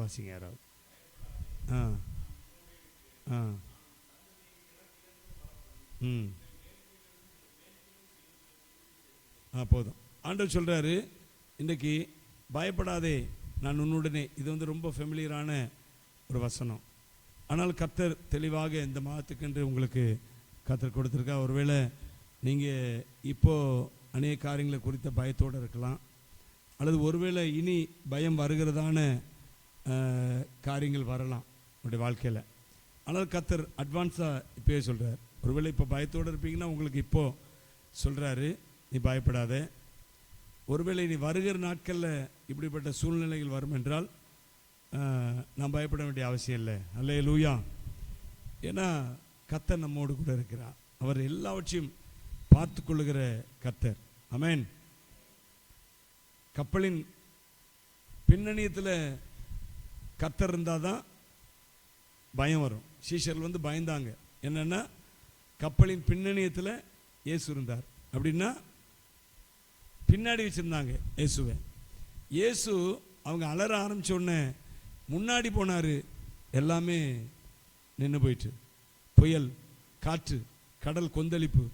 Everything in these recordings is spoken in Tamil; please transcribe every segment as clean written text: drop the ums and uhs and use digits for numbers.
வாசிங்க யாராவது. ஆ ஆ ம் போதும். ஆண்டவர் சொல்கிறாரு இன்றைக்கி பயப்படாதே நான் உன்னுடனே. இது வந்து ரொம்ப ஃபெமிலியரான ஒரு வசனம். ஆனால் கர்த்தர் தெளிவாக இந்த மாதத்துக்கென்று உங்களுக்கு கர்த்தர் கொடுத்துருக்கா. ஒருவேளை நீங்கள் இப்போது அநேக காரியங்களை குறித்த பயத்தோடு இருக்கலாம், அல்லது ஒருவேளை இனி பயம் வருகிறதான காரியங்கள் வரலாம் உங்களுடைய வாழ்க்கையில். ஆனால் கர்த்தர் அட்வான்ஸாக இப்போயே சொல்கிறார். ஒருவேளை இப்போ பயத்தோடு இருப்பீங்கன்னா உங்களுக்கு இப்போது சொல்கிறாரு நீ பயப்படாத. ஒருவேளை நீ வருகிற நாட்களில் இப்படிப்பட்ட சூழ்நிலைகள் வரும் என்றால் நான் பயப்பட வேண்டிய அவசியம் இல்லை. அல்லேலூயா. ஏன்னா கர்த்தர் நம்மோடு கூட இருக்கிறார். அவர் எல்லாவற்றையும் பார்த்து கொள்ளுகிற கர்த்தர். ஆமென். கப்பலின் பின்னணியத்தில் கர்த்தர் இருந்தால் தான் பயம் வரும். சீஷர்கள் வந்து பயந்தாங்க. என்னென்னா கப்பலின் பின்னணியத்தில் இயேசு இருந்தார். அப்படின்னா பின்னாடி வச்சுருந்தாங்க இயேசுவை. இயேசு அவங்க அலற ஆரம்பித்த உடனே முன்னாடி போனார். எல்லாமே நின்று போயிட்டு, புயல், காற்று, கடல் கொந்தளிப்பு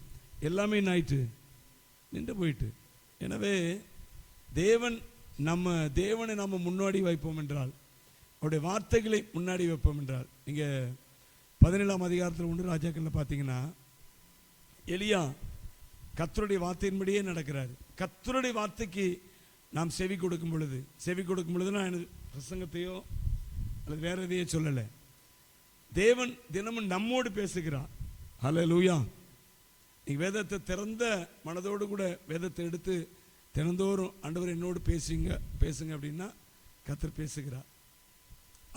எல்லாமே என்னாயிட்டு நின்று போயிட்டு. எனவே தேவனை நம்ம முன்னாடி வைப்போம் என்றால், அவருடைய வார்த்தைகளை முன்னாடி வைப்போம் என்றால், நீங்கள் 17ஆம் அதிகாரத்தில் 1 ராஜாக்களில் பார்த்தீங்கன்னா எலியா கர்த்தருடைய வார்த்தையின்படியே நடக்கிறார். கர்த்தருடைய வார்த்தைக்கு நாம் செவி கொடுக்கும் பொழுது நான் எனக்கு பிரசங்கத்தையோ அல்லது வேற எதையோ சொல்லலை. தேவன் தினமும் நம்மோடு பேசுகிறார். ஹல்லேலூயா. நீங்கள் வேதத்தை திறந்த மனதோடு கூட வேதத்தை எடுத்து தினந்தோறும் ஆண்டவர் என்னோடு பேசுங்க அப்படின்னா கர்த்தர் பேசுகிறார்.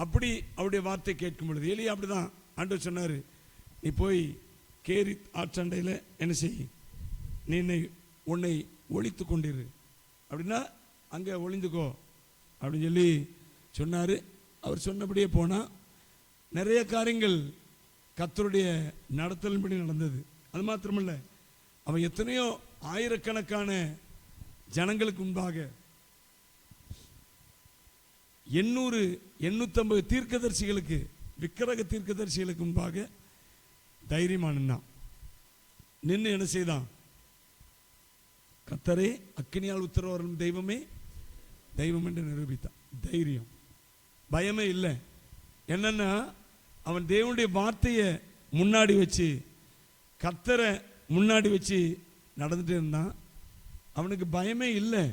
அப்படி அவருடைய வார்த்தை கேட்கும் பொழுது எலியா அப்படிதான் ஆண்டவர் சொன்னார், நீ போய் கேரி ஆற்றண்டையில் என்ன செய், நீ உன்னை ஒழித்து கொண்டிரு. அப்படின்னா அங்கே ஒளிந்துக்கோ அப்படின்னு சொல்லி சொன்னார். அவர் சொன்னபடியே போனால் நிறைய காரியங்கள் கர்த்தருடைய நடத்தலின்படி நடந்தது. அது மாத்திரமல்ல, அவன் எத்தனையோ ஆயிரக்கணக்கான ஜனங்களுக்கு முன்பாக 800-850 தீர்க்கதரிசிகளுக்கு, விக்கிரக தீர்க்கதரிசிகளுக்கு முன்பாக தைரியமாக நின்று என்ன செய்தான்? கர்த்தரே அக்கினியால் உத்தரவு தெய்வமே தெய்வம் என்று நிரூபித்தான். தைரியம், பயமே இல்லை. என்னன்னா அவன் தேவனுடைய வார்த்தையை முன்னாடி வச்சு, கர்த்தரை முன்னாடி வச்சு நடந்துட்டு இருந்தான். அவனுக்கு பயமே இல்லை.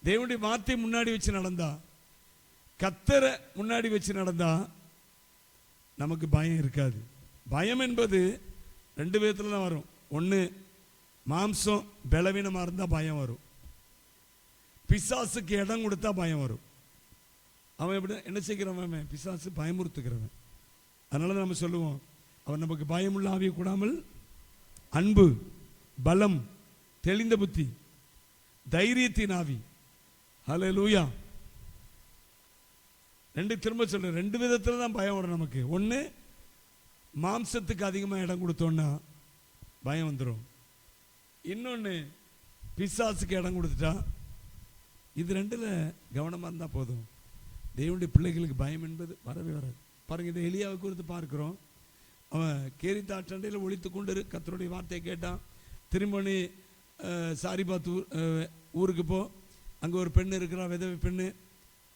தேவனுடைய வார்த்தையை முன்னாடி வச்சு நடந்தா, கர்த்தரை முன்னாடி வச்சு நடந்தா நமக்கு பயம் இருக்காது. பயம் என்பது 2 விதத்தில் தான் வரும். ஒன்று, மாம்சம் பலவீனமாக இருந்தால் பயம் வரும். பிசாசுக்கு இடம் கொடுத்தா பயம் வரும். அவன் எப்படி என்ன செய்கிறவன்? பிசாசு பயமுறுத்துக்கிறவன். அதனால நம்ம சொல்லுவோம், அவன் நமக்கு பயமுள்ள ஆவியை கூடாமல் அன்பு, பலம், தெளிந்த புத்தி, தைரியத்தின் ஆவி. ஹல்லேலூயா. திரும்ப சொல்றேன், 2 விதத்தில் தான் பயம் வரும் நமக்கு. ஒன்று, மாம்சத்துக்கு அதிகமாக இடம் கொடுத்தோன்னா பயம் வந்துடும். இன்னொன்று, பிசாசுக்கு இடம் கொடுத்துட்டா. இது 2ல் கவனமாக இருந்தால் போதும். தேவனுடைய பிள்ளைகளுக்கு பயம் என்பது வரவே வராது. பாருங்கள், இதை எலியாவை குறித்து பார்க்கிறோம். அவன் கேரித்தாற்றண்டையில் ஒழித்து கொண்டு கர்த்தருடைய வார்த்தையை கேட்டான். திரும்பி சாரிபாத் ஊருக்கு போ, அங்கே ஒரு பெண் இருக்கிறா, விதவை பெண்ணு.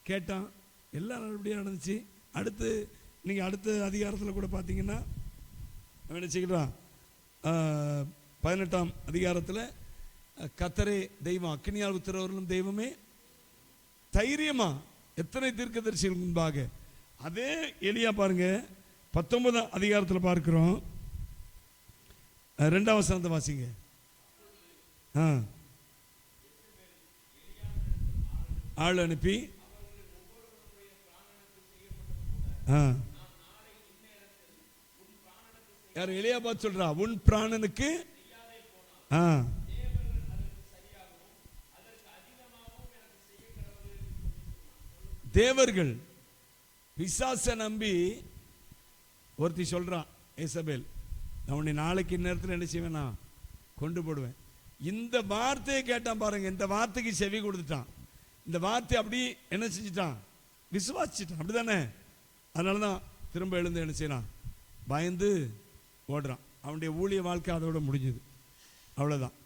கேட்டான், எல்லாம் நல்லபடியாக நடந்துச்சு. நீங்கள் அடுத்த அதிகாரத்தில் கூட பார்த்தீங்கன்னா அவன் என்ன செய்கிறான்? 18ஆம் அதிகாரத்தில் கர்த்தரே தெய்வம், அக்கினியால் உத்தரவர்களும் தெய்வமே தைரியமா, எத்தனை தீர்க்கதரிசிகள் முன்பாக. அதே எலியா பாருங்க, 19ஆம் அதிகாரத்தில் பார்க்கிறோம். 2ஆம் வசனத்தை வாசிங்க. ஆள் அனுப்பி யார்? எலியா பார்த்து சொல்றா, உன் பிராணனுக்கு தேவர்கள். பிசாசை நம்பி ஒருத்தி சொல்றான், ஏசபேல், நான் உன்னை நாளைக்கு இந்நேரத்தில் என்ன செய்வேன்? நான் கொண்டு போடுவேன். இந்த வார்த்தையை கேட்டான் பாருங்க. இந்த வார்த்தைக்கு செவி கொடுத்துட்டான். இந்த வார்த்தை அப்படி என்ன செஞ்சிட்டான்? விசுவாசிச்சிட்டான், அப்படிதானே? அதனால தான் திரும்ப எழுந்து என்ன செய்யலாம், பயந்து ஓடுறான். அவனுடைய ஊழிய வாழ்க்கை அதோட முடிஞ்சது, அவ்வளோதான்.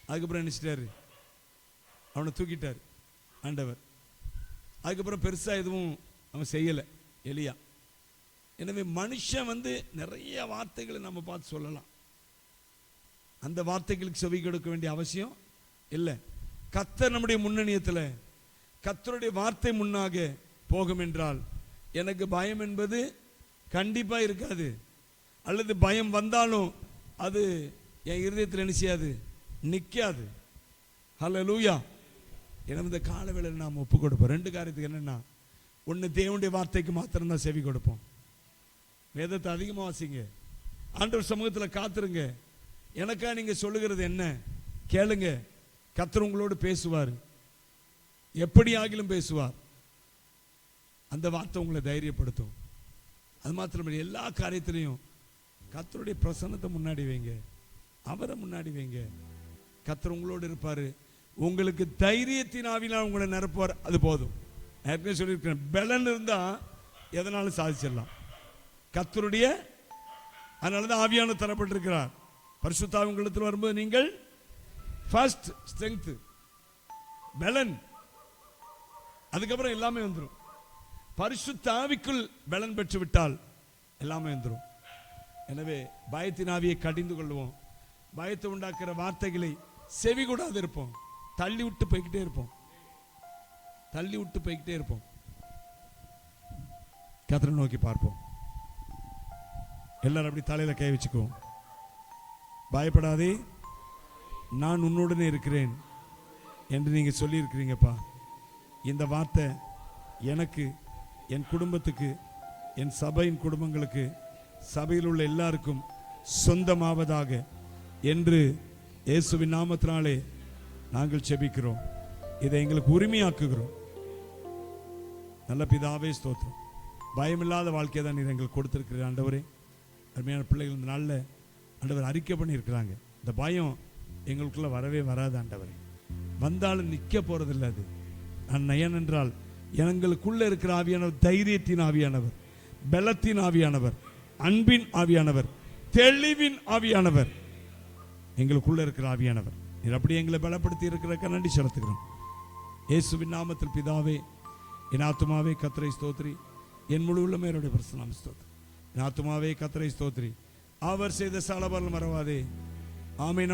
அதுக்கப்புறம் என்ன செஞ்சாரு, அவனை தூக்கிட்டார் ஆண்டவர். அதுக்கப்புறம் பெருசாக எதுவும் அவன் செய்யலை எலியா. எனவே மனுஷன் நிறைய வார்த்தைகளை நம்ம பார்த்து சொல்லலாம், அந்த வார்த்தைகளுக்கு செவி கொடுக்க வேண்டிய அவசியம் இல்லை. கர்த்தர் நம்முடைய முன்னணியத்தில், கர்த்தருடைய வார்த்தை முன்னாக போகும் என்றால் எனக்கு பயம் என்பது கண்டிப்பாக இருக்காது. அல்லது பயம் வந்தாலும் அது என் இருதயத்தில் என்ன செய்யாது, நிற்காது. ஹல்லேலூயா. எனவே இந்த காலவேளையில் நாம் ஒப்பு கொடுப்போம். 2 காரியத்துக்கு என்னென்னா, ஒன்று தேவனுடைய வார்த்தைக்கு மாத்திரம்தான் செவி கொடுப்போம். வேதத்தை அதிகமாக வாசிங்க, ஆண்டவர் சமூகத்தில் காத்துருங்க. எனக்கா நீங்கள் சொல்லுகிறது என்ன கேளுங்க, கர்த்தர் உங்களோடு பேசுவார், எப்படி ஆகிலும் பேசுவார். அந்த வார்த்தை உங்களை தைரியப்படுத்தும். அது மாத்திரமல்ல, எல்லா காரியத்திலையும் கர்த்தருடைய பிரசன்னத்தை முன்னாடி வைங்க, அவரை முன்னாடி வைங்க. கர்த்தர் உங்களோடு இருப்பார், உங்களுக்கு தைரியத்தின் ஆவினால் உங்களை நிரப்புவார். அது போதும். ஏற்கனவே சொல்லியிருக்கிறேன், பலன் இருந்தால் எதனாலும் சாதிச்சிடலாம். கர்த்தருடைய, அதனால தான் ஆவியானவர் தரப்பட்டிருக்கிறார். பரிசுத்த ஆவி உங்களிடத்தில் வரும்போது நீங்கள் ஃபர்ஸ்ட் ஸ்ட்ரெங்த், பலன், அதுக்கப்புறம் எல்லாமே வந்துடும். பரிசுத்த ஆவிக்குள் பலன் பெற்று விட்டால் எல்லாமே வந்துடும். எனவே பயத்தின் ஆவியை கடிந்து கொள்வோம். பயத்தை உண்டாக்குற வார்த்தைகளை செவி கூடாது இருப்போம், தள்ளி விட்டு போய்கிட்டே இருப்போம், தள்ளி விட்டு போய்கிட்டே இருப்போம். கர்த்தரை நோக்கி பார்ப்போம். எல்லாரும் அப்படி தலையில கை வச்சுக்குவோம். பயப்படாதே, நான் உன்னுடனே இருக்கிறேன் என்று நீங்க சொல்லி இருக்கிறீங்கப்பா. இந்த வார்த்தை எனக்கு, என் குடும்பத்துக்கு, என் சபையின் குடும்பங்களுக்கு, சபையில் உள்ள எல்லாருக்கும் சொந்தமாவதாக என்று இயேசுவின் நாமத்தினாலே நாங்கள் செபிக்கிறோம். இதை எங்களுக்கு உரிமையாக்குகிறோம். நல்ல பிதாவே ஸ்தோத்திரம். பயமில்லாத வாழ்க்கையை தான் நீர் எங்களுக்கு கொடுத்திருக்கிற ஆண்டவரே. அருமையான பிள்ளைகள் இந்த நாளில் ஆண்டவர் அறிக்கை பண்ணியிருக்கிறாங்க, இந்த பயம் எங்களுக்குள்ள வரவே வராது ஆண்டவரே. வந்தாலும் நிற்க போறதில்லை. அது நான் ஏனென்றால் எங்களுக்குள்ள இருக்கிற ஆவியானவர் தைரியத்தின் ஆவியானவர், பலத்தின் ஆவியானவர், அன்பின் ஆவியானவர், தெளிவின் ஆவியானவர், எங்களுக்குள்ள இருக்கிற ஆவியானவர். நீர் அப்படி எங்களை பலப்படுத்தி இருக்கிற நன்றி செலுத்துகிறோம். இயேசுவின் நாமத்தில் பிதாவே, என் ஆத்துமாவே கர்த்தரை ஸ்தோத்திரி, என் முழு உள்ளமே என்னுடைய பரிசுத்த ஸ்தோத்திரி. என் ஆத்துமாவே கர்த்தரை ஸ்தோத்திரி, அவர் செய்த சகல மறவாதே. ஆமென்.